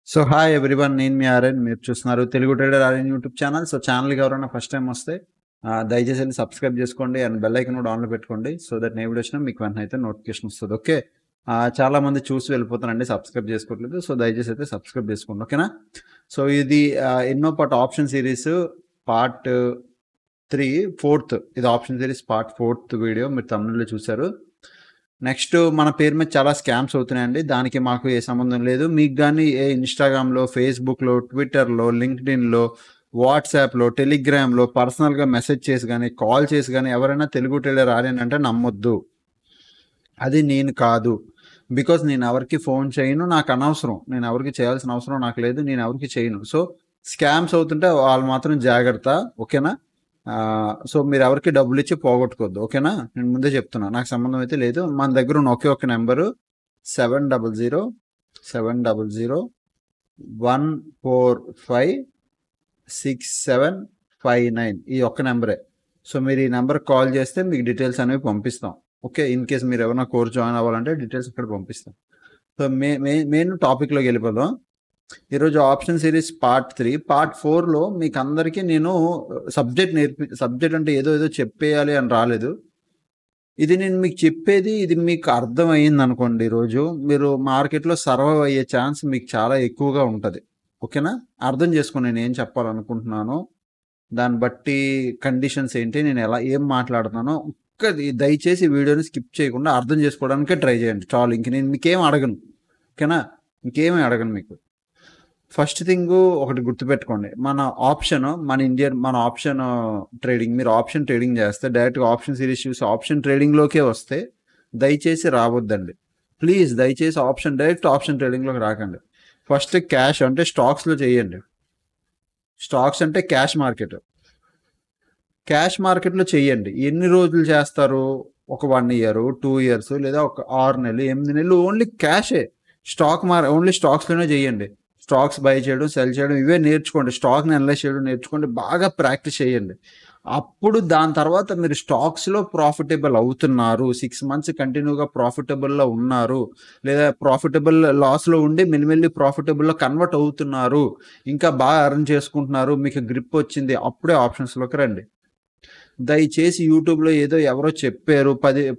So hi everyone, నేను మీ RN. మీరు చూస్తున్నారు Telugu trader RN YouTube channel. So ఛానల్కి ఎవరైనా ఫస్ట్ టైం వస్తే దయచేసి వెళ్ళి సబ్స్క్రైబ్ చేసుకోండి అండ్ బెల్ ఐకన్ కూడా ఆన్లో పెట్టుకోండి. సో దట్ నేను వీడియో వచ్చినా మీకు వెంటనే అయితే నోటిఫికేషన్ వస్తుంది. ఓకే, చాలా మంది చూసి వెళ్ళిపోతారండి, సబ్స్క్రైబ్ చేసుకోవట్లేదు. సో దయచేసి అయితే సబ్స్క్రైబ్ చేసుకోండి, ఓకేనా. సో ఇది ఎన్నో part option series part 3 4th, ఇది option series part 4th video మీరు తమిళలో చూశారు. నెక్స్ట్ మన పేరు మీద చాలా స్కామ్స్ అవుతున్నాయండి, దానికి మాకు ఏ సంబంధం లేదు. మీకు కానీ ఏ ఇన్స్టాగ్రామ్లో, ఫేస్బుక్లో, ట్విట్టర్లో, లింక్డ్ఇన్లో, వాట్సాప్లో, టెలిగ్రామ్లో పర్సనల్గా మెసేజ్ చేసి కానీ కాల్ చేసి కానీ ఎవరైనా తెలుగు ట్రేడర్ ఆర్యన్ అంటే నమ్మొద్దు. అది నేను కాదు. బికాజ్ నేను ఎవరికి ఫోన్ చేయను, నాకు అనవసరం. నేను ఎవరికి చేయాల్సిన అవసరం నాకు లేదు, నేను ఎవరికి చేయను. సో స్కామ్స్ అవుతుంటే వాళ్ళు మాత్రం జాగ్రత్త, ఓకేనా. సో మీరు ఎవరికి డబ్బులు ఇచ్చి పోగొట్టుకోవద్దు, ఓకేనా. నేను ముందే చెప్తున్నా, నాకు సంబంధం అయితే లేదు. మన దగ్గర ఉన్న ఒకే ఒక నెంబరు 700-700-145-6759, ఈ ఒక్క నెంబరే. సో మీరు ఈ నెంబర్ కాల్ చేస్తే మీకు డీటెయిల్స్ అనేవి పంపిస్తాం, ఓకే. ఇన్ కేస్ మీరు ఎవరైనా కోర్స్ జాయిన్ అవ్వాలంటే డీటెయిల్స్ ఇక్కడ పంపిస్తాం. సో మెయిన్ టాపిక్లోకి వెళ్ళిపోదాం. ఈరోజు ఆప్షన్ సిరీస్ పార్ట్ 3. పార్ట్ 4లో మీకు అందరికీ నేను సబ్జెక్ట్ అంటే ఏదో చెప్పేయాలి అని రాలేదు. ఇది నేను మీకు చెప్పేది, ఇది మీకు అర్థమయ్యింది అనుకోండి, ఈరోజు మీరు మార్కెట్లో సర్వైవ్ అయ్యే ఛాన్స్ మీకు చాలా ఎక్కువగా ఉంటుంది, ఓకేనా. అర్థం చేసుకుని నేను ఏం చెప్పాలనుకుంటున్నానో, దాన్ని బట్టి కండిషన్స్ ఏంటి, నేను ఏం మాట్లాడుతున్నానో దయచేసి వీడియోని స్కిప్ చేయకుండా అర్థం చేసుకోవడానికే ట్రై చేయండి చాలు. ఇంక నేను మీకేం అడగను, ఓకేనా. ఇంకేమీ అడగను మీకు. ఫస్ట్ థింగ్ ఒకటి గుర్తుపెట్టుకోండి, మన ఆప్షన్ ట్రేడింగ్, మీరు ఆప్షన్ ట్రేడింగ్ చేస్తే డైరెక్ట్గా ఆప్షన్ సిరీస్ చూసి ఆప్షన్ ట్రేడింగ్లోకే వస్తే దయచేసి రావద్దండి ప్లీజ్. దయచేసి డైరెక్ట్ ఆప్షన్ ట్రేడింగ్లోకి రాకండి. ఫస్ట్ క్యాష్ అంటే స్టాక్స్లో చేయండి. స్టాక్స్ అంటే క్యాష్ మార్కెట్లో చేయండి. ఎన్ని రోజులు చేస్తారు? ఒక 1 year, 2 years, లేదా ఒక 6 నెలలు, 8 నెలలు ఓన్లీ క్యాషే. ఓన్లీ స్టాక్స్లోనే చేయండి. స్టాక్స్ బై చేయడం, సెల్ చేయడం, ఇవే నేర్చుకోండి. స్టాక్ని అనలైజ్ చేయడం నేర్చుకోండి, బాగా ప్రాక్టీస్ చేయండి. అప్పుడు దాని తర్వాత మీరు స్టాక్స్లో ప్రాఫిటబుల్ అవుతున్నారు, 6 months కంటిన్యూగా ప్రాఫిటబుల్లో ఉన్నారు, లేదా ప్రాఫిటబుల్ లాస్లో ఉండి మెల్లిమెల్లి ప్రాఫిటబుల్లో కన్వర్ట్ అవుతున్నారు, ఇంకా బాగా ఎర్న్ చేసుకుంటున్నారు, మీకు గ్రిప్ వచ్చింది, అప్పుడే ఆప్షన్స్లోకి రండి. దయచేసి యూట్యూబ్లో ఏదో ఎవరో చెప్పారు,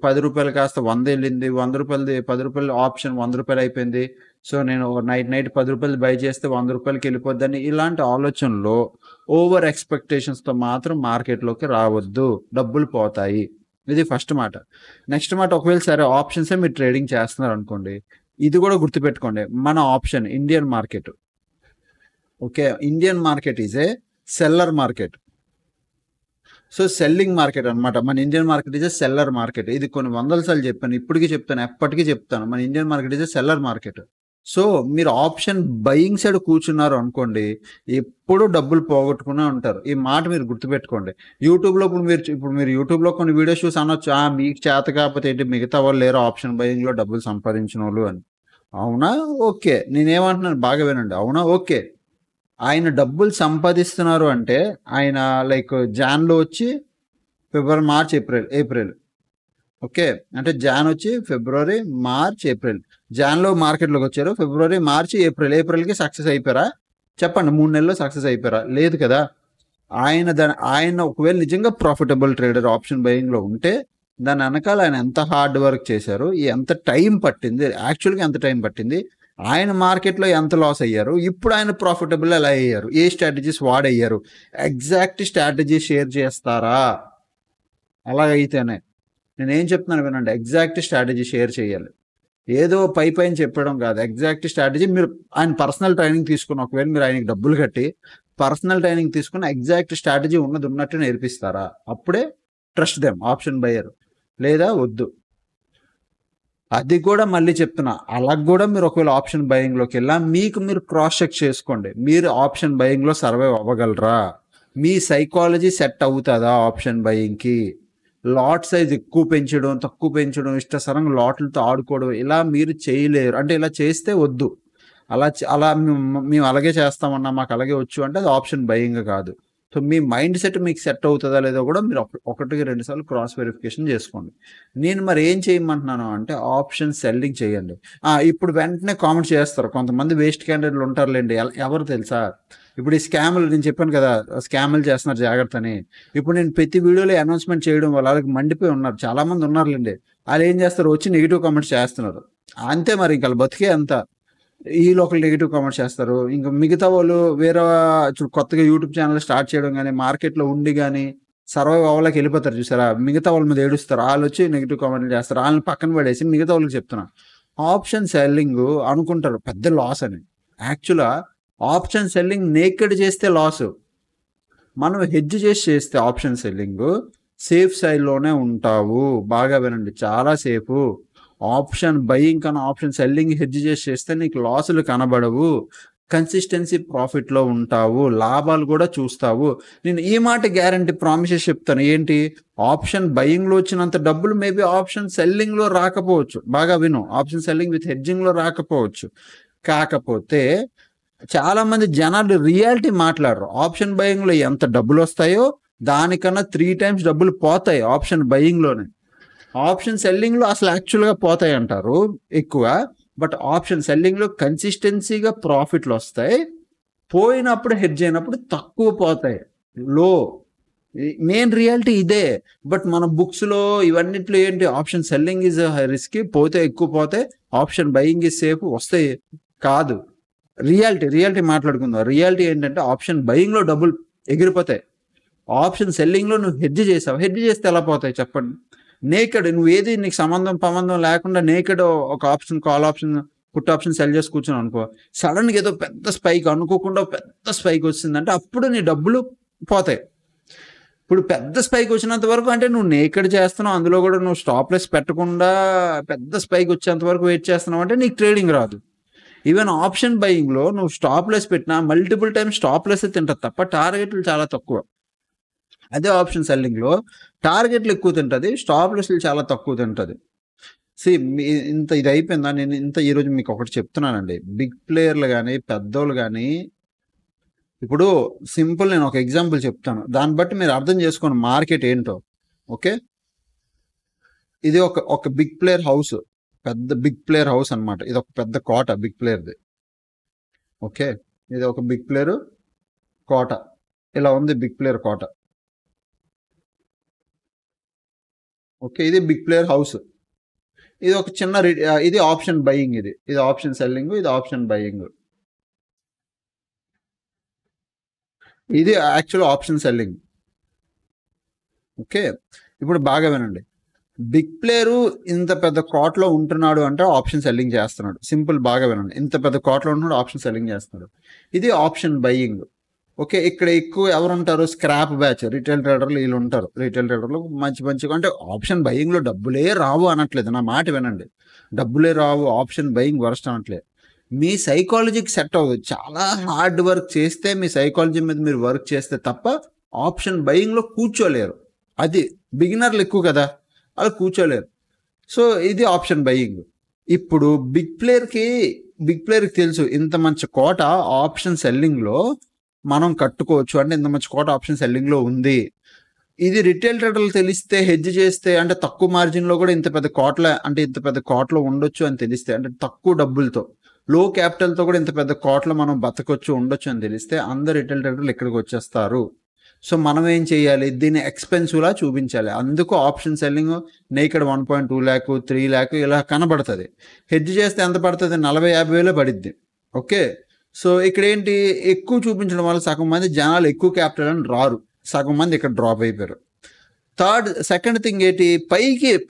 10 రూపాయలు కాస్త 100 వెళ్ళింది, 100 రూపాయలది 10 రూపాయల ఆప్షన్ 100 రూపాయలు అయిపోయింది, సో నేను నైట్ 10 రూపాయలు బై చేస్తే 100 రూపాయలకి వెళ్ళిపోద్దని, ఇలాంటి ఆలోచనలో ఓవర్ ఎక్స్పెక్టేషన్స్తో మాత్రం మార్కెట్లోకి రావద్దు, డబ్బులు పోతాయి. ఇది ఫస్ట్ మాట. నెక్స్ట్ మాట, ఒకవేళ సరే ఆప్షన్సే మీరు ట్రేడింగ్ చేస్తున్నారు అనుకోండి, ఇది కూడా గుర్తుపెట్టుకోండి. మన option Indian market, okay, Indian market is a seller market. So selling market అనమాట. మన Indian market is a seller market. ఇది కొన్ని 100 సార్లు చెప్పాను, ఇప్పటికీ చెప్తాను, ఎప్పటికీ చెప్తాను. మన Indian market is a seller market. So మీరు ఆప్షన్ బయింగ్ సైడ్ కూర్చున్నారు అనుకోండి, ఎప్పుడు డబ్బులు పోగొట్టుకునే ఉంటారు. ఈ మాట మీరు గుర్తుపెట్టుకోండి. యూట్యూబ్లో ఇప్పుడు మీరు యూట్యూబ్లో కొన్ని వీడియోస్ చూసి అనొచ్చు, మీకు చేత కాకపోతే ఏంటి, మిగతా వాళ్ళు లేరు ఆప్షన్ బయింగ్లో డబ్బులు సంపాదించిన వాళ్ళు అని. అవునా, ఓకే. నేనేమంటున్నాను బాగా వినండి. అవునా, ఓకే. ఆయన డబ్బులు సంపాదిస్తున్నారు అంటే ఆయన లైక్ జాన్లో వచ్చి ఫిబ్రవరి, మార్చ్, ఏప్రిల్, ఓకే. అంటే జాన్ వచ్చి ఫిబ్రవరి, మార్చ్, ఏప్రిల్. జాన్లో మార్కెట్లోకి వచ్చారు, ఫిబ్రవరి, మార్చ్, ఏప్రిల్కి సక్సెస్ అయిపోయారా? చెప్పండి. 3 నెలల్లో సక్సెస్ అయిపోయారా? లేదు కదా. ఆయన ఒకవేళ నిజంగా ప్రాఫిటబుల్ ట్రేడర్ ఆప్షన్ బయింగ్లో ఉంటే దాని వెనకాల ఆయన ఎంత హార్డ్ వర్క్ చేశారు, ఎంత టైం పట్టింది, యాక్చువల్గా ఎంత టైం పట్టింది, ఆయన మార్కెట్లో ఎంత లాస్ అయ్యారు, ఇప్పుడు ఆయన ప్రాఫిటబుల్ ఎలా అయ్యారు, ఏ స్ట్రాటజీస్ వాడయ్యారు, ఎగ్జాక్ట్ స్ట్రాటజీ షేర్ చేస్తారా? అలాగైతేనే నేనేం చెప్తున్నాను వినండి, ఎగ్జాక్ట్ స్ట్రాటజీ షేర్ చేయాలి. ఏదో పైన చెప్పడం కాదు, ఎగ్జాక్ట్ స్ట్రాటజీ. మీరు ఆయన పర్సనల్ ట్రైనింగ్ తీసుకుని, ఒకవేళ మీరు ఆయనకి డబ్బులు కట్టి పర్సనల్ ట్రైనింగ్ తీసుకుని ఎగ్జాక్ట్ స్ట్రాటజీ ఉన్నట్టు నేర్పిస్తారా? అప్పుడే ట్రస్ట్ దెమ్ ఆప్షన్ బయ్యర్, లేదా వద్దు. అది కూడా మళ్ళీ చెప్తున్నా, అలా కూడా మీరు ఒకవేళ ఆప్షన్ బయింగ్లోకి వెళ్ళా మీరు క్రాస్ చెక్ చేసుకోండి, మీరు ఆప్షన్ బయింగ్లో సర్వైవ్ అవ్వగలరా, మీ సైకాలజీ సెట్ అవుతుందా ఆప్షన్ బయింగ్కి. లాట్ సైజ్ ఎక్కువ పెంచడం, తక్కువ పెంచడం, ఇష్టసరంగా లాట్లతో ఆడుకోవడం, ఇలా మీరు చేయలేరు. అంటే ఇలా చేస్తే వద్దు. అలా మేము అలాగే చేస్తామన్నా, మాకు అలాగే వచ్చు అంటే అది ఆప్షన్ బయింగ్ కాదు. సో సో మీ మైండ్ సెట్ మీకు సెట్ అవుతుందా లేదో కూడా మీరు ఒకటికి 2 సార్లు క్రాస్ వెరిఫికేషన్ చేసుకోండి. నేను మరి ఏం చేయమంటున్నాను అంటే ఆప్షన్ సెల్లింగ్ చేయండి. ఇప్పుడు వెంటనే కామెంట్ చేస్తారు కొంతమంది వేస్ట్ క్యాండిడేట్లు ఉంటారులేండి. ఎవరు తెలుసా? ఇప్పుడు ఈ స్కాములు నేను చెప్పాను కదా, స్కాములు చేస్తున్నారు జాగ్రత్త అని. ఇప్పుడు నేను ప్రతి వీడియోలో అనౌన్స్మెంట్ చేయడం వల్ల వాళ్ళకి మండిపోయి ఉన్నారు, చాలా మంది ఉన్నారులేండి. వాళ్ళు ఏం చేస్తారు, వచ్చి నెగిటివ్ కామెంట్స్ చేస్తున్నారు. అంతే మరి ఇంకా బతికే అంత. వీళ్ళు ఒకళ్ళు నెగిటివ్ కామెంట్స్ చేస్తారు, ఇంకా మిగతా వాళ్ళు వేరే కొత్తగా యూట్యూబ్ ఛానల్ స్టార్ట్ చేయడం కానీ మార్కెట్లో ఉండి కానీ సర్వైవ్ అవ్వలేక వెళ్ళిపోతారు చూసారా, మిగతా వాళ్ళ మీద ఏడుస్తారు. వాళ్ళు వచ్చి నెగిటివ్ కామెంట్లు చేస్తారు, వాళ్ళని పక్కన పడేసి మిగతా వాళ్ళకి చెప్తున్నా ఆప్షన్ సెల్లింగ్ అనుకుంటారు పెద్ద లాస్ అని. యాక్చువల్గా ఆప్షన్ సెల్లింగ్ నేకెడ్ చేస్తే లాస్, మనం హెడ్జ్ చేస్తే ఆప్షన్ సెల్లింగ్ సేఫ్ సైడ్లోనే ఉంటావు. బాగా వినండి, చాలా సేఫ్. ఆప్షన్ బయింగ్ కన్నా ఆప్షన్ సెల్లింగ్ హెడ్జ్ చేస్తే నీకు లాసులు కనబడవు, కన్సిస్టెన్సీ ప్రాఫిట్లో ఉంటావు, లాభాలు కూడా చూస్తావు. నేను ఈ మాట గ్యారంటీ ప్రామిసెస్ చెప్తాను. ఏంటి, ఆప్షన్ బయింగ్లో వచ్చినంత డబ్బులు మేబీ ఆప్షన్ సెల్లింగ్లో రాకపోవచ్చు. బాగా విను, ఆప్షన్ సెల్లింగ్ విత్ హెడ్జింగ్లో రాకపోవచ్చు. కాకపోతే చాలా మంది జనాలు రియాలిటీ మాట్లాడరు. ఆప్షన్ బయింగ్లో ఎంత డబ్బులు వస్తాయో దానికన్నా 3 times డబ్బులు పోతాయి ఆప్షన్ బయింగ్లోనే. ఆప్షన్ సెల్లింగ్లో అసలు యాక్చువల్గా పోతాయి అంటారు ఎక్కువ, బట్ ఆప్షన్ సెల్లింగ్లో కన్సిస్టెన్సీగా ప్రాఫిట్లు వస్తాయి, పోయినప్పుడు హెడ్జ్ అయినప్పుడు తక్కువ పోతాయి, లో. మెయిన్ రియాలిటీ ఇదే. బట్ మన బుక్స్లో ఇవన్నిట్లో ఏంటి, ఆప్షన్ సెల్లింగ్ ఈజ్ రిస్కీ, పోతే ఎక్కువ పోతే, ఆప్షన్ బయింగ్ ఈజ్ సేఫ్ వస్తాయి. కాదు, రియాలిటీ మాట్లాడుకుందాం. రియాలిటీ ఏంటంటే ఆప్షన్ బయింగ్లో డబ్బులు ఎగిరిపోతాయి, ఆప్షన్ సెల్లింగ్లో నువ్వు హెడ్జ్ చేసావు. హెడ్జ్ చేస్తే ఎలా పోతాయి చెప్పండి? నేకెడ్ నువ్వు ఏది నీకు సంబంధం లేకుండా నేకెడ్ ఒక option, call option, put option cell చేసి కూర్చొని అనుకో, సడన్గా ఏదో పెద్ద స్పైక్, అనుకోకుండా పెద్ద స్పైక్ వచ్చిందంటే అప్పుడు నీ డబ్బులు పోతాయి. ఇప్పుడు పెద్ద స్పైక్ వచ్చినంత వరకు అంటే నువ్వు నేకెడ్ చేస్తున్నావు, అందులో కూడా నువ్వు స్టాప్లెస్ పెట్టకుండా పెద్ద స్పైక్ వచ్చేంత వరకు వెయిట్ చేస్తున్నావు అంటే నీకు ట్రేడింగ్ రాదు. ఈవెన్ ఆప్షన్ బయింగ్లో నువ్వు స్టాప్లెస్ పెట్టినా మల్టిపుల్ టైమ్స్ స్టాప్లెస్ తింటుంది తప్ప టార్గెట్లు చాలా తక్కువ. అదే ఆప్షన్ సెల్లింగ్లో టార్గెట్లు ఎక్కువ తింటుంది, స్టాప్లెస్లు చాలా తక్కువ తింటుంది. ఇంత ఇది అయిపోయిందా? నేను ఈరోజు మీకు ఒకటి చెప్తున్నానండి. బిగ్ ప్లేయర్లు కానీ పెద్దోళ్ళు కానీ, ఇప్పుడు సింపుల్ నేను ఒక ఎగ్జాంపుల్ చెప్తాను, దాన్ని బట్టి మీరు అర్థం చేసుకోండి మార్కెట్ ఏంటో. ఓకే, ఇది ఒక బిగ్ ప్లేయర్ హౌస్, పెద్ద బిగ్ ప్లేయర్ హౌస్ అనమాట. ఇది ఒక పెద్ద కోట బిగ్ ప్లేయర్ది. ఓకే, ఇది ఒక బిగ్ ప్లేయర్ కోట, ఇలా ఉంది బిగ్ ప్లేయర్ కోట. ఓకే, ఇది బిగ్ ప్లేయర్ హౌస్. ఇది ఒక చిన్న ఇది ఆప్షన్ బయింగ్, ఇది ఆప్షన్ సెల్లింగ్, ఇది ఆప్షన్ బయింగ్. ఇది యాక్చువల్ ఆప్షన్ సెల్లింగ్. ఓకే, ఇప్పుడు బాగా వినండి, బిగ్ ప్లేయరు ఇంత పెద్ద కోటలో ఉంటున్నాడు అంటే ఆప్షన్ సెల్లింగ్ చేస్తున్నాడు. సింపుల్, బాగా వినండి, ఇంత పెద్ద కోటలో ఉంటున్నాడు, ఆప్షన్ సెల్లింగ్ చేస్తున్నాడు. ఇది ఆప్షన్ బయింగ్. ఓకే, ఇక్కడ ఎక్కువ ఎవరు ఉంటారు, స్క్రాప్ బ్యాచ్, రిటైల్ ట్రేడర్లు వీళ్ళు ఉంటారు. రిటైల్ ట్రేడర్లు మంచిగా అంటే ఆప్షన్ బయింగ్లో డబ్బులే రావు అనట్లేదు, నా మాట వినండి, డబ్బులే రావు, ఆప్షన్ బయింగ్ వరస్ట్ అనట్లేదు. మీ సైకాలజీకి సెట్ అవ్వదు, చాలా హార్డ్ వర్క్ చేస్తే, మీ సైకాలజీ మీద మీరు వర్క్ చేస్తే తప్ప ఆప్షన్ బయింగ్లో కూర్చోలేరు. అది బిగినర్లు ఎక్కువ కదా, వాళ్ళు కూర్చోలేరు. సో ఇది ఆప్షన్ బయింగ్. ఇప్పుడు బిగ్ ప్లేయర్కి తెలుసు ఇంత మంచి కోట ఆప్షన్ సెల్లింగ్లో మనం కట్టుకోవచ్చు, అంటే ఇంత మంచి కోట ఆప్షన్ సెల్లింగ్లో ఉంది. ఇది రిటైల్ ట్రేడర్లు తెలిస్తే, హెడ్జ్ చేస్తే, అంటే తక్కువ మార్జిన్లో కూడా ఇంత పెద్ద కోటలో ఉండొచ్చు అని తెలిస్తే, అంటే తక్కువ డబ్బులతో, లో క్యాపిటల్తో కూడా ఇంత పెద్ద కోటలో మనం బతకొచ్చు, ఉండొచ్చు అని తెలిస్తే అందరు రిటైల్ ట్రేడర్లు ఇక్కడికి వచ్చేస్తారు. సో మనం ఏం చేయాలి, దీన్ని ఎక్స్పెన్సివ్లా చూపించాలి. అందుకు option selling naked 1.2 lakh 3 lakh ఇలా కనబడుతుంది. హెడ్జ్ చేస్తే ఎంత పడుతుంది, 40,000 వేలే పడిద్ది. ఓకే, సో ఇక్కడ ఏంటి, ఎక్కువ చూపించడం వల్ల సగం మంది జనాలు ఎక్కువ క్యాపిటల్ అని రారు, సగం మంది ఇక్కడ డ్రాప్ అయిపోయారు. సెకండ్ థింగ్ ఏంటి,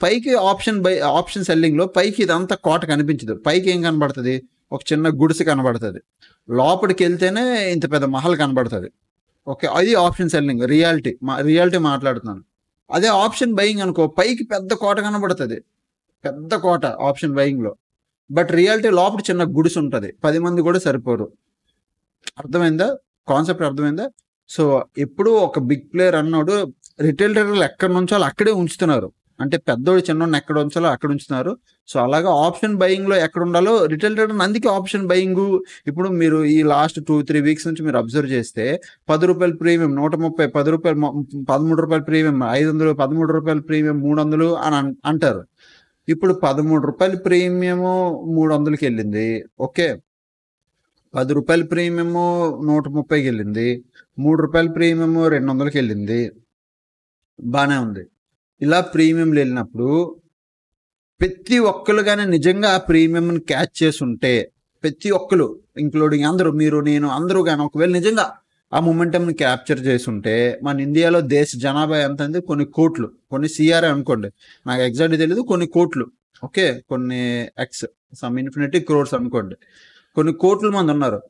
పైకి ఆప్షన్ సెల్లింగ్లో పైకి ఇదంతా కోట కనిపించదు. పైకి ఏం కనబడుతుంది, ఒక చిన్న గుడిసె కనబడుతుంది, లోపలికి వెళ్తేనే ఇంత పెద్ద మహల్ కనబడుతుంది. ఓకే, అది ఆప్షన్ సెల్లింగ్, రియాలిటీ మాట్లాడుతున్నాను. అదే ఆప్షన్ బయింగ్ అనుకో, పైకి పెద్ద కోట కనబడుతుంది, పెద్ద కోట ఆప్షన్ బయింగ్లో, బట్ రియాలిటీ లోపల చిన్న గుడిసె ఉంటుంది, 10 మంది కూడా సరిపోరు. అర్థమైందా కాన్సెప్ట్, అర్థమైందా? సో ఎప్పుడు ఒక బిగ్ ప్లేయర్ అన్నాడు రిటైల్ ట్రేడర్లు ఎక్కడి నుంచో అక్కడే ఉంచుతున్నారు. అంటే పెద్దోడు చిన్నోడిని ఎక్కడ ఉంచాలో అక్కడ ఉంచుతున్నారు. సో అలాగా ఆప్షన్ బయింగ్లో ఎక్కడ ఉండాలో రిటైల్ ట్రేడర్ అందుకే ఆప్షన్ బయింగ్. ఇప్పుడు మీరు ఈ లాస్ట్ 2-3 వీక్స్ నుంచి మీరు అబ్జర్వ్ చేస్తే ₹10 ప్రీమియం, 130, ₹10, ₹13 ప్రీమియం, 500, ₹13 ప్రీమియం, 300 అని అంటారు. ఇప్పుడు ₹13 ప్రీమియము 300కి వెళ్ళింది. ఓకే, ₹10 ప్రీమియము 130కి వెళ్ళింది, ₹3 ప్రీమియము 200కి వెళ్ళింది. బాగానే ఉంది. ఇలా ప్రీమియంలు వెళ్ళినప్పుడు ప్రతి ఒక్కరు కానీ నిజంగా ఆ ప్రీమియంని క్యాచ్ చేసి ఉంటే, ప్రతి ఒక్కరు ఇంక్లూడింగ్ అందరూ, మీరు నేను అందరూ కానీ ఒకవేళ నిజంగా ఆ మొమెంటంని క్యాప్చర్ చేసి ఉంటే, మన ఇండియాలో దేశ జనాభా ఎంత ఉంది? కొన్ని కోట్లు, కొన్ని సిఆర్ఏ అనుకోండి, నాకు ఎగ్జాక్ట్ తెలియదు, కొన్ని కోట్లు. ఓకే, కొన్ని ఎక్స్ సమ్ ఇన్ఫినిటీ క్రోర్స్ అనుకోండి, కొన్ని కోట్ల మంది ఉన్నారు.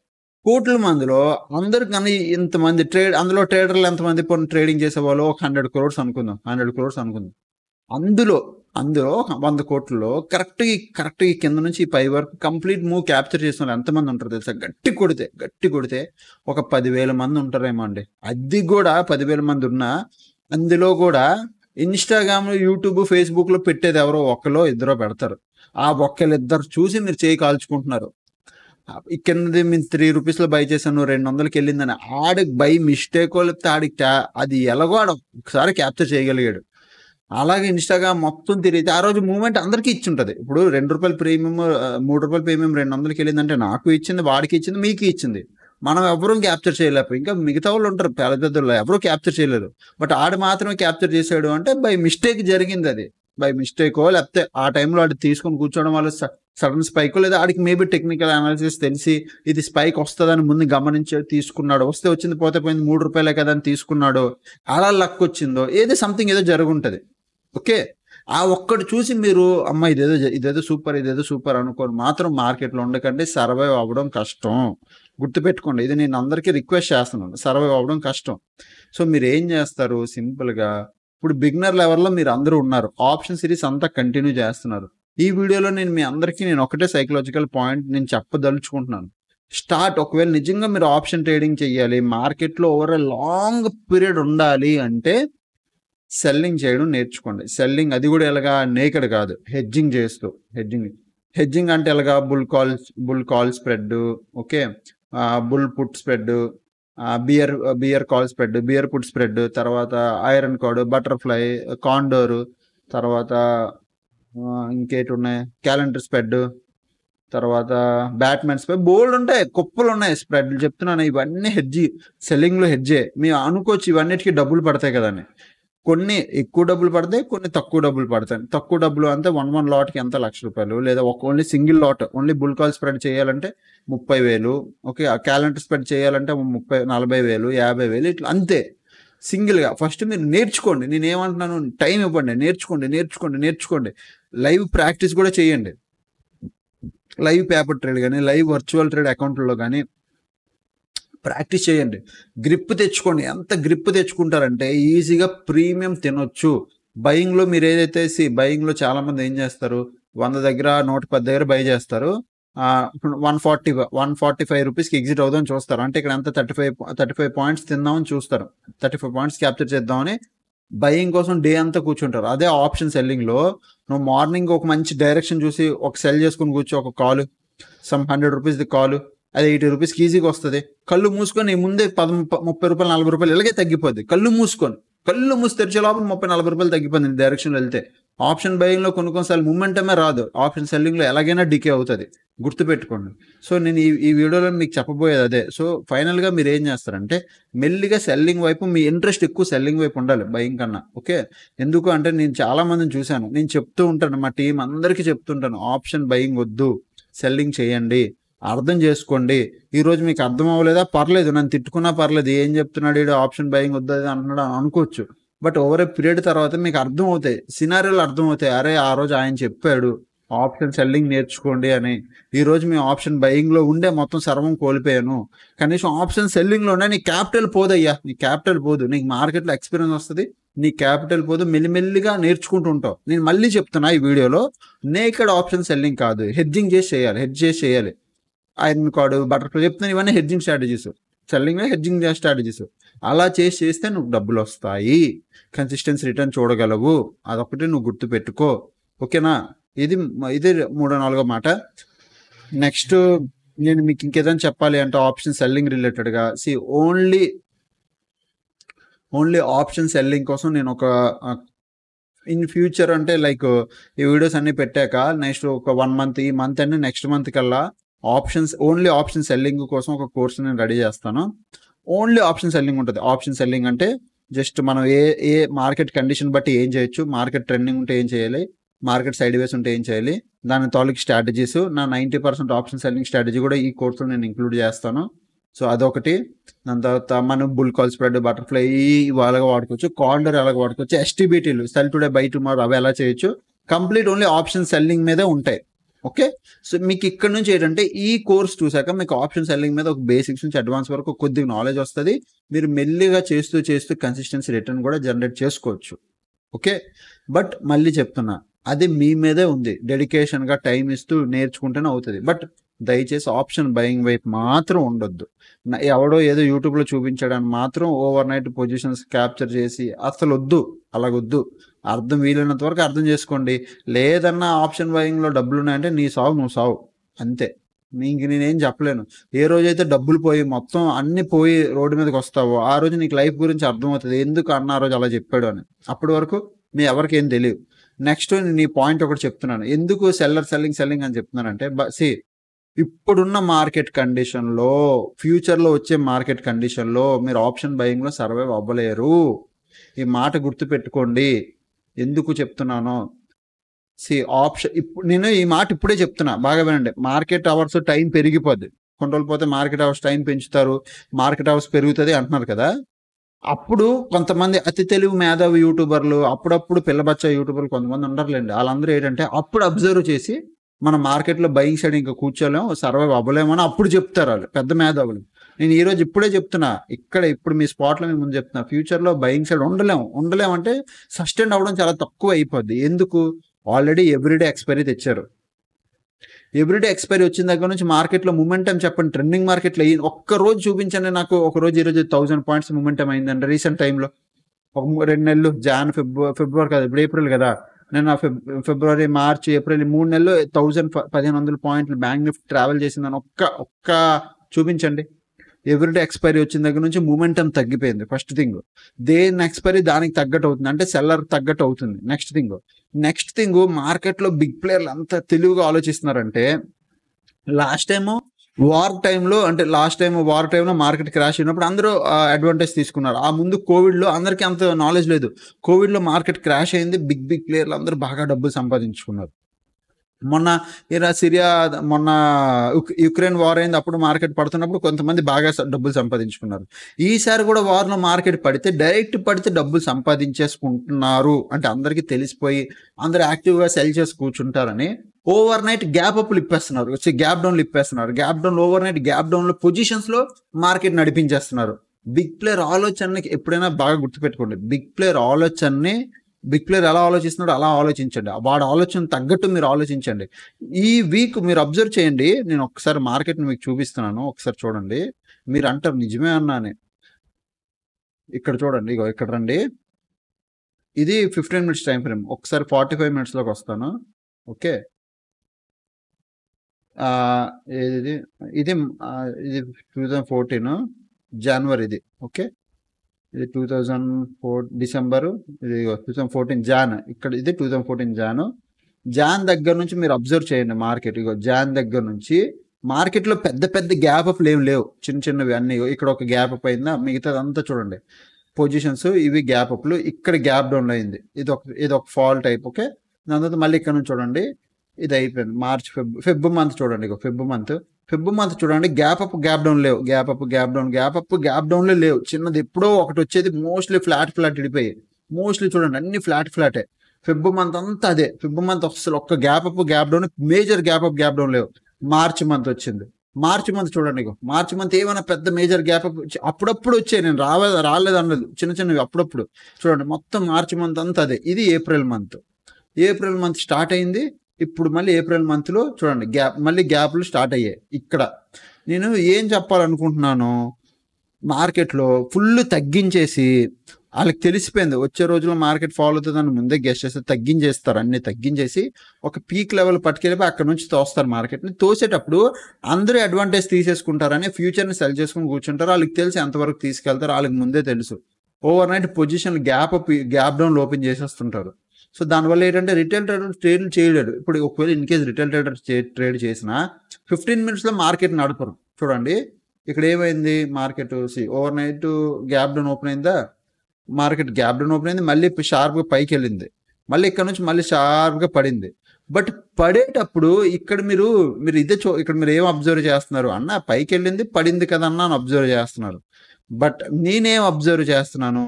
కోట్ల మందిలో అందరు కానీ ఇంతమంది అందులో ట్రేడర్లు ఎంతమంది ట్రేడింగ్ చేసేవాళ్ళు? ఒక 100 crores అనుకుందాం, 100 crores అనుకుందాం. అందులో 100 కోట్లలో కరెక్ట్ కింద నుంచి పై వరకు కంప్లీట్ మూవ్ క్యాప్చర్ చేసిన వాళ్ళు ఎంతమంది ఉంటారు తెలుసా? గట్టి కొడితే ఒక 10,000 మంది ఉంటారేమో అండి. అది కూడా 10,000 మంది ఉన్నా అందులో కూడా ఇన్స్టాగ్రామ్, యూట్యూబ్, ఫేస్బుక్లో పెట్టేది ఎవరో ఒక్కలో ఇద్దరో పెడతారు. ఆ ఒక్కరిద్దరు చూసి మీరు చేయి కాల్చుకుంటున్నారు. ఇక్కడ మీరు ₹3 బై చేశాను, 200కి వెళ్ళిందని ఆడికి బై మిస్టేక్ లేకపోతే ఆడికి అది ఎలాగో ఒకసారి క్యాప్చర్ చేయగలిగాడు. అలాగే ఇన్స్టాగ్రామ్ మొత్తం తిరిగితే ఆ రోజు మూవ్మెంట్ అందరికీ ఇచ్చి ఉంటుంది. ఇప్పుడు ₹2 ప్రీమియం, ₹3 ప్రీమియం 200కి వెళ్ళిందంటే నాకు ఇచ్చింది, వాడికి ఇచ్చింది, మీకు ఇచ్చింది. మనం ఎవరూ క్యాప్చర్ చేయలేకపోయి, ఇంకా మిగతా వాళ్ళు ఉంటారు పెద్దలు, ఎవరూ క్యాప్చర్ చేయలేరు. బట్ ఆడు మాత్రమే క్యాప్చర్ చేశాడు అంటే బై మిస్టేక్ జరిగింది. అది బై మిస్టేకో లేకపోతే ఆ టైంలో ఆడు తీసుకొని కూర్చోవడం వల్ల సడన్ స్పైకో, లేదా ఆడికి మేబీ టెక్నికల్ అనాలిసిస్ తెలిసి ఇది స్పైక్ వస్తుందని ముందు గమనించి తీసుకున్నాడు. వస్తే వచ్చింది, పోతే పోయింది, ₹3 కదా అని తీసుకున్నాడు. అలా లక్ వచ్చిందో ఏదో సంథింగ్ ఏదో జరుగుంటుంది. ఓకే, ఆ ఒక్కటి చూసి మీరు అమ్మ ఇదేదో సూపర్ అనుకోని మాత్రం మార్కెట్లో ఉండకండి. సర్వైవ్ అవ్వడం కష్టం, గుర్తుపెట్టుకోండి. ఇది నేను అందరికీ రిక్వెస్ట్ చేస్తున్నాను, సర్వైవ్ అవ్వడం కష్టం. సో మీరు ఏం చేస్తారు? సింపుల్గా ఇప్పుడు బిగినర్ లెవెల్లో మీరు అందరూ ఉన్నారు, ఆప్షన్ సిరీస్ అంతా కంటిన్యూ చేస్తున్నారు. ఈ వీడియోలో నేను మీ అందరికీ ఒకటే సైకలాజికల్ పాయింట్ నేను చెప్పదలుచుకుంటున్నాను. ఒకవేళ నిజంగా మీరు ఆప్షన్ ట్రేడింగ్ చేయాలి, మార్కెట్లో ఓవర్ ఏ లాంగ్ పీరియడ్ ఉండాలి అంటే సెల్లింగ్ చేయడం నేర్చుకోండి. సెల్లింగ్ అది కూడా ఎలాగా? నేకెడ్ కాదు, హెడ్జింగ్ చేస్తూ. హెడ్జింగ్ అంటే ఎలాగా? Bull call spread, okay, bull put spread, bear call spread, bear put spread, తర్వాత ఐరన్ కార్డ్, బటర్ఫ్లై, కాండోర్, తర్వాత ఇంకేటి ఉన్నాయి, క్యాలెండర్ స్ప్రెడ్, తర్వాత బ్యాట్మెన్ స్ప్రెడ్, బోల్డ్ ఉంటాయి, కుప్పలు ఉన్నాయి స్ప్రెడ్లు చెప్తున్నాను. ఇవన్నీ సెల్లింగ్లో హెడ్జే. మీరు అనుకోవచ్చు ఇవన్నిటికీ డబ్బులు పడతాయి కదండి. కొన్ని ఎక్కువ డబ్బులు పడతాయి, కొన్ని తక్కువ డబ్బులు పడతాయి. తక్కువ డబ్బులు అంటే 1 లాట్కి ఎంత ₹1,00,000, లేదా only single lot, only bull call spread చేయాలంటే 30,000. ఓకే, ఆ క్యాలెండర్ స్ప్రెడ్ చేయాలంటే 40,000, 50,000 ఇట్లా అంతే సింగిల్గా. ఫస్ట్ మీరు నేర్చుకోండి. నేను ఏమంటున్నాను, టైం ఇవ్వండి, నేర్చుకోండి. లైవ్ ప్రాక్టీస్ కూడా చేయండి. లైవ్ పేపర్ ట్రేడ్ కానీ, లైవ్ వర్చువల్ ట్రేడ్ అకౌంట్లో కానీ ప్రాక్టీస్ చేయండి. గ్రిప్ తెచ్చుకోండి. ఎంత గ్రిప్ తెచ్చుకుంటారంటే ఈజీగా ప్రీమియం తినొచ్చు. బయింగ్లో మీరు ఏదైతే బయింగ్లో చాలామంది ఏం చేస్తారు, 100 దగ్గర 110 దగ్గర బై చేస్తారు, 145 రూపీస్కి ఎగ్జిట్ అవుదామని చూస్తారు. అంటే ఇక్కడ ఎంత 35 పాయింట్స్ తిందామని చూస్తారు, 35 పాయింట్స్ క్యాప్చర్ చేద్దామని బయింగ్ కోసం డే అంతా కూర్చుంటారు. అదే ఆప్షన్ సెల్లింగ్లో నువ్వు మార్నింగ్ ఒక మంచి డైరెక్షన్ చూసి ఒక సెల్ చేసుకుని కూర్చో, ఒక కాల్ సమ్ ₹100 కాల్, అది ₹80కి ఈజీగా వస్తుంది. కళ్ళు మూసుకొని ముందే ₹30, ₹40 ఇలాగే తగ్గిపోద్ది. కళ్ళు మూసి తెరిచే లోపల ₹30-40 తగ్గిపోయింది డైరెక్షన్లో వెళ్తే. ఆప్షన్ బయింగ్లో కొన్నిసార్లు మూమెంటమే రాదు, ఆప్షన్ సెల్లింగ్లో ఎలాగైనా డికే అవుతుంది, గుర్తుపెట్టుకోండి. సో నేను ఈ వీడియోలో మీకు చెప్పబోయేది అదే. సో ఫైనల్గా మీరు ఏం చేస్తారంటే మెల్లిగా సెల్లింగ్ వైపు, మీ ఇంట్రెస్ట్ ఎక్కువ సెల్లింగ్ వైపు ఉండాలి బయింగ్ కన్నా. ఓకే, ఎందుకు అంటే నేను చాలా మందిని చూశాను, నేను చెప్తూ ఉంటాను, మా టీం అందరికీ చెప్తుంటాను, ఆప్షన్ బయింగ్ వద్దు, సెల్లింగ్ చేయండి, అర్థం చేసుకోండి. ఈరోజు మీకు అర్థం అవ్వలేదా? పర్లేదు, నన్ను తిట్టుకున్నా పర్లేదు, ఏం చెప్తున్నాడు వీడు, ఆప్షన్ బయింగ్ వద్దు అంటున్నాడు అనుకోవచ్చు. బట్ ఓవర్ ఏ పీరియడ్ తర్వాత మీకు అర్థం అవుతాయి, సినారియోలు అర్థం అవుతాయి. అరే ఆ రోజు ఆయన చెప్పాడు ఆప్షన్ సెల్లింగ్ నేర్చుకోండి అని. ఈరోజు మేము ఆప్షన్ బయింగ్లో ఉండే మొత్తం సర్వం కోల్పోయాను. కనీసం ఆప్షన్ సెల్లింగ్లోనే నీ క్యాపిటల్ పోదయ్యా, నీ క్యాపిటల్ పోదు, నీకు మార్కెట్లో ఎక్స్పీరియన్స్ వస్తుంది, నీ క్యాపిటల్ పోదు, మెల్లిమెల్లిగా నేర్చుకుంటూ ఉంటావు. నేను మళ్ళీ చెప్తున్నా ఈ వీడియోలో, నేకెడ్ ఆప్షన్ సెల్లింగ్ కాదు, హెడ్జ్ చేయాలి. ఐరన్ కార్డ్, బటర్ఫ్లై చెప్తున్నాను, ఇవన్నీ hedging strategies. Selling hedging strategies. అలా చేస్తే నువ్వు డబ్బులు వస్తాయి, కన్సిస్టెన్సీ రిటర్న్ చూడగలవు. అదొకటి నువ్వు గుర్తుపెట్టుకో. ఓకేనా? ఇది ఇది 3-4 మాట. నెక్స్ట్ నేను మీకు ఇంకేదైనా చెప్పాలి అంటే ఆప్షన్ సెల్లింగ్ రిలేటెడ్గా ఓన్లీ ఆప్షన్ సెల్లింగ్ కోసం నేను ఒక ఇన్ ఫ్యూచర్ అంటే లైక్ ఈ వీడియోస్ అన్ని పెట్టాక నెక్స్ట్ ఒక 1 మంత్, ఈ మంత్ అండ్ నెక్స్ట్ మంత్ కల్లా ఓన్లీ ఆప్షన్ సెల్లింగ్ కోసం ఒక కోర్స్ నేను రెడీ చేస్తాను. ఓన్లీ ఆప్షన్ సెల్లింగ్ ఉంటుంది. ఆప్షన్ సెల్లింగ్ అంటే జస్ట్ మనం ఏ మార్కెట్ కండిషన్ బట్టి ఏం చేయొచ్చు, మార్కెట్ ట్రెండింగ్ ఉంటే ఏం చేయాలి, మార్కెట్ సైడ్ వేస్ ఉంటే ఏం చేయాలి, దాని తాలూకు స్ట్రాటజీస్, నా 90% ఆప్షన్ సెల్లింగ్ స్ట్రాటజీ కూడా ఈ కోర్సులో నేను ఇంక్లూడ్ చేస్తాను. సో అదొకటి. దాని తర్వాత మనం బుల్ కాల్ స్ప్రెడ్, బటర్ఫ్లై ఇవి అలాగా వాడుకోవచ్చు, కాండర్ అలాగ వాడుకోవచ్చు, ఎస్టీబీటీలు సెల్ టుడే బై టుమారో అవి ఎలా చేయొచ్చు. కంప్లీట్ ఓన్లీ ఆప్షన్ సెల్లింగ్ మీదే ఉంటాయి. ఓకే. సో మీకు ఇక్కడ నుంచి ఏంటంటే ఈ కోర్స్ చూసాక మీకు ఆప్షన్ సెల్లింగ్ మీద ఒక బేసిక్స్ నుంచి అడ్వాన్స్ వరకు కొద్దిగా నాలెడ్జ్ వస్తుంది. మీరు మెల్లిగా చేస్తూ కన్సిస్టెన్సీ రిటర్న్ కూడా జనరేట్ చేసుకోవచ్చు. ఓకే. బట్ మళ్ళీ చెప్తున్నా, అది మీ మీదే ఉంది. డెడికేషన్గా టైం ఇస్తూ నేర్చుకుంటేనే అవుతుంది. బట్ దయచేసి ఆప్షన్ బయింగ్ వైపు మాత్రం ఉండొద్దు. ఎవడో ఏదో యూట్యూబ్లో చూపించడానికి మాత్రం ఓవర్ నైట్ పొజిషన్స్ క్యాప్చర్ చేసి అసలు వద్దు, అలాగొద్దు. వీలైనంత వరకు అర్థం చేసుకోండి. లేదన్నా ఆప్షన్ బయింగ్లో డబ్బులు ఉన్నాయంటే నీ సావు నువ్వు సావు, అంతే. నేనేం చెప్పలేను. ఏ రోజైతే డబ్బులు పోయి మొత్తం అన్ని పోయి రోడ్డు మీదకి వస్తావో ఆ రోజు నీకు లైఫ్ గురించి అర్థమవుతుంది, ఎందుకు అన్న ఆ రోజు అలా చెప్పాడు అని. అప్పటి వరకు మీ ఎవరికి ఏం తెలియదు. నెక్స్ట్ నీ పాయింట్ ఒకటి చెప్తున్నాను, ఎందుకు సెల్లింగ్ అని చెప్తున్నానంటే ఇప్పుడున్న మార్కెట్ కండిషన్లో, ఫ్యూచర్లో వచ్చే మార్కెట్ కండిషన్లో మీరు ఆప్షన్ బయింగ్లో సర్వైవ్ అవ్వలేరు. ఈ మాట గుర్తుపెట్టుకోండి. ఎందుకు చెప్తున్నాను, నేను ఈ మాట ఇప్పుడే చెప్తున్నా, బాగా వినండి. మార్కెట్ అవర్స్ టైం పెరిగిపోద్ది. కొన్ని రోజులు పోతే మార్కెట్ అవర్స్ టైం పెంచుతారు, మార్కెట్ అవర్స్ పెరుగుతుంది అంటున్నారు కదా. అప్పుడు కొంతమంది అతి తెలివి మేధావి యూట్యూబర్లు, అప్పుడప్పుడు పిల్లబచ్చ యూట్యూబర్లు కొంతమంది ఉండర్లేండి. వాళ్ళందరూ ఏంటంటే అప్పుడు అబ్జర్వ్ చేసి మన మార్కెట్లో బయింగ్ సైడ్ ఇంకా కూర్చోలేము, సర్వైవ్ అవ్వలేమని అప్పుడు చెప్తారు వాళ్ళు పెద్ద మేధావులు. నేను ఈరోజు ఇప్పుడే చెప్తున్నా, ఇప్పుడు మీ స్పాట్లో మీ ముందు చెప్తున్నా, ఫ్యూచర్లో బయింగ్ సైడ్ ఉండలేము అంటే సస్టైన్ అవ్వడం చాలా తక్కువ అయిపోద్ది. ఎందుకు? ఆల్రెడీ ఎవ్రీడే ఎక్స్పైరీ తెచ్చారు. ఎవ్రీడే ఎక్స్పైరీ వచ్చిన దగ్గర నుంచి మార్కెట్లో మూమెంటం చెప్పండి. ట్రెండింగ్ మార్కెట్లో ఒక్కరోజు చూపించండి నాకు, ఈరోజు 1000 పాయింట్స్ మూమెంటం అయిందండి రీసెంట్ టైంలో. ఒక 2 నెలలు, ఫిబ్రవరి కాదు, ఇప్పుడు ఏప్రిల్ కదా. నేను ఫిబ్రవరి, మార్చ్, ఏప్రిల్ 3 నెలలు 1500 పాయింట్లు బ్యాంక్ నిఫ్టీ ట్రావెల్ చేసిందని ఒక్క చూపించండి. ఎవ్రీడే ఎక్స్పైరీ వచ్చిన దగ్గర నుంచి మూమెంటం తగ్గిపోయింది. First thing. దేని ఎక్స్పైరీ దానికి తగ్గట్టు అవుతుంది, అంటే సెల్లర్ తగ్గట్టు అవుతుంది. నెక్స్ట్ థింగ్ మార్కెట్లో బిగ్ ప్లేయర్లు అంత తెలివిగా ఆలోచిస్తున్నారంటే, లాస్ట్ టైం వార్ టైంలో మార్కెట్ క్రాష్ అయినప్పుడు అందరూ అడ్వాంటేజ్ తీసుకున్నారు. ఆ ముందు కోవిడ్లో అందరికీ అంత నాలెడ్జ్ లేదు. కోవిడ్లో మార్కెట్ క్రాష్ అయింది, బిగ్ ప్లేయర్లు అందరూ బాగా డబ్బులు సంపాదించుకున్నారు. మొన్న యుక్రెయిన్ వార్ అయింది, అప్పుడు మార్కెట్ పడుతున్నప్పుడు కొంతమంది బాగా డబ్బులు సంపాదించుకున్నారు. ఈసారి కూడా వార్లో మార్కెట్ పడితే డబ్బులు సంపాదించేసుకుంటున్నారు అంటే అందరికీ తెలిసిపోయి అందరూ యాక్టివ్గా సెల్ చేసి కూర్చుంటారని ఓవర్ నైట్ గ్యాప్ అప్లు ఇప్పేస్తున్నారు, గ్యాప్ డౌన్లు ఇప్పేస్తున్నారు. ఓవర్ నైట్ గ్యాప్ డౌన్లో పొజిషన్స్లో మార్కెట్ నడిపించేస్తున్నారు. బిగ్ ప్లేయర్ ఆలోచనని ఎప్పుడైనా బాగా గుర్తుపెట్టుకోండి. బిగ్ ప్లేయర్ ఎలా ఆలోచిస్తున్నాడో అలా ఆలోచించండి. వాడు ఆలోచన తగ్గట్టు మీరు ఆలోచించండి. ఈ వీక్ మీరు అబ్జర్వ్ చేయండి. నేను ఒకసారి మార్కెట్ని మీకు చూపిస్తున్నాను, ఒకసారి చూడండి. మీరు అంటారు నిజమే అన్నానే. ఇక్కడ చూడండి, ఇక్కడ రండి. ఇది 15 minutes టైం ఫ్రేమ్. ఒకసారి 45 minutesలోకి వస్తాను. ఓకే. ఇది 2014 జనవరి ఇది. ఓకే. ఇది 2004 డిసెంబరు, ఇది 2014 జాన్. ఇక్కడ ఇది 2014 జాన్ దగ్గర నుంచి మీరు అబ్జర్వ్ చేయండి మార్కెట్. జాన్ దగ్గర నుంచి మార్కెట్లో పెద్ద గ్యాప్ అప్లు ఏం లేవు, చిన్నవి అన్ని. ఇక్కడ ఒక గ్యాప్ అప్ అయిందా, మిగతాదంతా చూడండి పొజిషన్స్ ఇవి గ్యాప్ అప్లు. ఇక్కడ గ్యాప్ డౌన్ అయింది, ఇది ఒక ఫాల్ టైప్. ఓకే. దాని తర్వాత మళ్ళీ ఇక్కడ నుంచి చూడండి, ఇది అయిపోయింది. మార్చ్, ఫెబ్ మంత్ చూడండి. ఫెబ్ మంత్ చూడండి, గ్యాప్ అప్ గ్యాప్ డౌన్ లేవు, గ్యాప్ డౌన్లే లేవు. చిన్నది ఎప్పుడో ఒకటి వచ్చేది, మోస్ట్లీ ఫ్లాట్ ఇడిపోయి. మోస్ట్లీ చూడండి అన్ని ఫ్లాటే. ఫెబ్ మంత్ అంతా అదే. ఫెబ్ మంత్ అసలు ఒక్క gap up gap down, major gap down లేవు. మార్చ్ మంత్ వచ్చింది. మార్చ్ మంత్ చూడండి, మార్చ్ మంత్ ఏమైనా పెద్ద మేజర్ గ్యాప్ అప్ అప్పుడప్పుడు వచ్చాయి. నేను రాలేదు అనలేదు, చిన్నవి అప్పుడప్పుడు చూడండి. మొత్తం మార్చ్ మంత్ అంతా అదే. ఇది ఏప్రిల్ మంత్ స్టార్ట్ అయింది. ఇప్పుడు మళ్ళీ ఏప్రిల్ మంత్లో చూడండి మళ్ళీ గ్యాప్లు స్టార్ట్ అయ్యాయి. ఇక్కడ నేను ఏం చెప్పాలనుకుంటున్నాను, మార్కెట్లో ఫుల్ తగ్గించేసి వాళ్ళకి తెలిసిపోయింది వచ్చే రోజుల్లో మార్కెట్ ఫాలో అవుతుందని ముందే గెస్ట్ చేస్తే తగ్గించేస్తారు, అన్ని తగ్గించేసి ఒక పీక్ లెవెల్ పట్టుకెళ్ళి అక్కడ నుంచి తోస్తారు మార్కెట్ని. తోసేటప్పుడు అందరూ అడ్వాంటేజ్ తీసేసుకుంటారని ఫ్యూచర్ని సెల్ చేసుకుని కూర్చుంటారు. వాళ్ళకి తెలిసి ఎంతవరకు తీసుకెళ్తారు వాళ్ళకి ముందే తెలుసు. Over night position gap down open చేసేస్తుంటారు. సో దానివల్ల ఏంటంటే రిటైల్ ట్రేడర్ ట్రేడ్లు చేయలేడు. ఇప్పుడు ఒకవేళ in case retail trader trade చేసినా 15 minutesలో మార్కెట్ నడపరు. చూడండి ఇక్కడ ఏమైంది, market over night gap down open అయిందా, మార్కెట్ గ్యాప్ డౌన్ ఓపెన్ అయింది, మళ్ళీ షార్ప్గా పైకి వెళ్ళింది, మళ్ళీ ఇక్కడ నుంచి మళ్ళీ షార్ప్గా పడింది. బట్ పడేటప్పుడు ఇక్కడ మీరు ఇదే ఇక్కడ మీరు ఏం అబ్జర్వ్ చేస్తున్నారు అన్న, పైకి వెళ్ళింది పడింది కదా అన్న అని అబ్జర్వ్ చేస్తున్నారు. బట్ నేనేం అబ్జర్వ్ చేస్తున్నాను,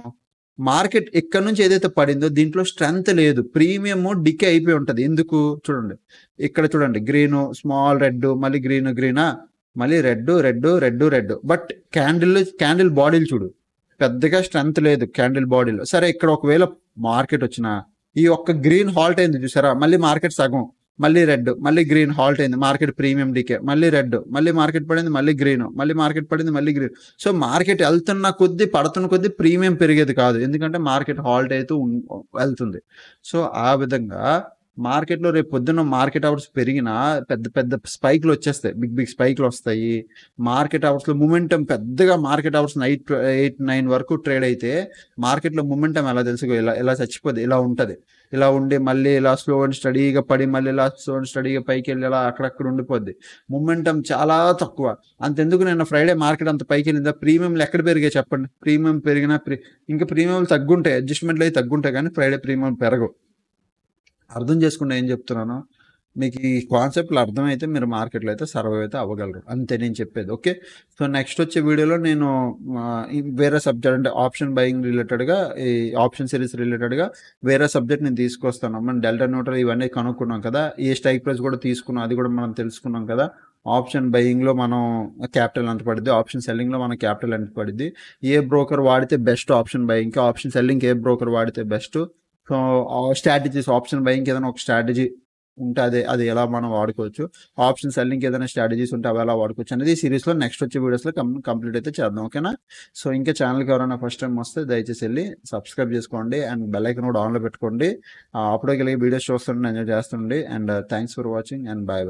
మార్కెట్ ఇక్కడ నుంచి ఏదైతే పడిందో దీంట్లో స్ట్రెంత్ లేదు, ప్రీమియం డికే అయిపోయి ఉంటుంది. ఎందుకు చూడండి, ఇక్కడ చూడండి గ్రీన్ స్మాల్ రెడ్, మళ్ళీ గ్రీనా, మళ్ళీ రెడ్. బట్ క్యాండిల్ బాడీలు చూడు, పెద్దగా స్ట్రెంత్ లేదు క్యాండిల్ బాడీలో. సరే ఇక్కడ ఒకవేళ మార్కెట్ వచ్చినా ఈ ఒక్క గ్రీన్ హాల్ట్ అయింది చూసారా, మళ్ళీ మార్కెట్ సగం, మళ్ళీ రెడ్, మళ్ళీ గ్రీన్ హాల్ట్ అయింది, మార్కెట్ ప్రీమియం డికే, మళ్ళీ రెడ్, మళ్ళీ మార్కెట్ పడింది, మళ్ళీ గ్రీన్, మళ్ళీ మార్కెట్ పడింది, మళ్ళీ గ్రీన్. సో మార్కెట్ వెళ్తున్న కొద్దీ పడుతున్న కొద్దీ ప్రీమియం పెరిగేది కాదు, ఎందుకంటే మార్కెట్ హాల్ట్ అవుతూ వెళ్తుంది. సో ఆ విధంగా మార్కెట్లో రేపు పొద్దున్న మార్కెట్ అవర్స్ పెరిగినా పెద్ద స్పైక్లు వచ్చేస్తాయి, బిగ్ స్పైక్లు వస్తాయి. మార్కెట్ అవర్స్లో మూమెంటం పెద్దగా, మార్కెట్ అవర్స్ 8-9 వరకు ట్రేడ్ అయితే మార్కెట్లో మూమెంటం ఎలా తెలుసు, ఇలా చచ్చిపోద్ది, ఇలా ఉంటుంది, ఇలా ఉండి మళ్ళీ ఇలా స్లో అండ్ స్టడీగా పడి మళ్ళీ ఇలా స్లో అండ్ స్టడీగా పైకి వెళ్ళి ఇలా అక్కడక్కడ ఉండిపోద్ది. మూమెంటం చాలా తక్కువ. అంతెందుకు నిన్న ఫ్రైడే మార్కెట్ అంత పైకి వెళ్ళిందా, ప్రీమియంలు ఎక్కడ పెరిగాయి చెప్పండి, ప్రీమియం పెరిగినా ఇంకా ప్రీమియంలు తగ్గుంటాయి, అడ్జస్ట్మెంట్లు అయితే తగ్గుంటాయి, కానీ ఫ్రైడే ప్రీమియం పెరగవు. అర్థం చేసుకుంటే ఏం చెప్తున్నాను, మీకు ఈ కాన్సెప్ట్లు అర్థమైతే మీరు మార్కెట్లో అయితే సర్వైవ్ అయితే అవ్వగలరు, అంతే నేను చెప్పేది. ఓకే, సో నెక్స్ట్ వచ్చే వీడియోలో నేను వేరే సబ్జెక్ట్ అంటే ఆప్షన్ బయింగ్ రిలేటెడ్గా, ఈ ఆప్షన్ సిరీస్ రిలేటెడ్గా వేరే సబ్జెక్ట్ నేను తీసుకొస్తాను. మనం డెల్టా న్యూట్రల్ ఇవన్నీ కనుక్కున్నాం కదా, ఏ స్ట్రైక్ ప్రైస్ కూడా తీసుకున్నాం, అది కూడా మనం తెలుసుకున్నాం కదా. ఆప్షన్ బయింగ్లో మనం క్యాపిటల్ ఎంత పడుద్ది, ఆప్షన్ సెల్లింగ్లో మన క్యాపిటల్ ఎంత పడుద్ది, ఏ బ్రోకర్ వాడితే బెస్ట్ ఆప్షన్ బయింగ్కి, ఆప్షన్ సెల్లింగ్కి ఏ బ్రోకర్ వాడితే బెస్ట్. సో స్ట్రాటజీస్, ఆప్షన్ బయింగ్కి ఏదైనా ఒక స్ట్రాటజీ ఉంటే అది ఎలా మనం వాడుకోవచ్చు, ఆప్షన్ సెల్లింగ్కి ఏదైనా స్ట్రాటజీస్ ఉంటే అవి ఎలా వాడుకోవచ్చు అనేది ఈ సిరీస్లో నెక్స్ట్ వచ్చే వీడియోస్లో కంప్లీట్ అయితే చేద్దాం. ఓకేనా, సో ఇంకా ఛానల్కి ఎవరైనా ఫస్ట్ టైం వస్తే దయచేసి వెళ్ళి సబ్స్క్రైబ్ చేసుకోండి అండ్ బెల్ ఐకాన్ కూడా ఆన్లో పెట్టుకోండి. అప్పుడే వీడియోస్ చూస్తుండే ఎంజాయ్ చేస్తుండే. And thanks for watching and bye.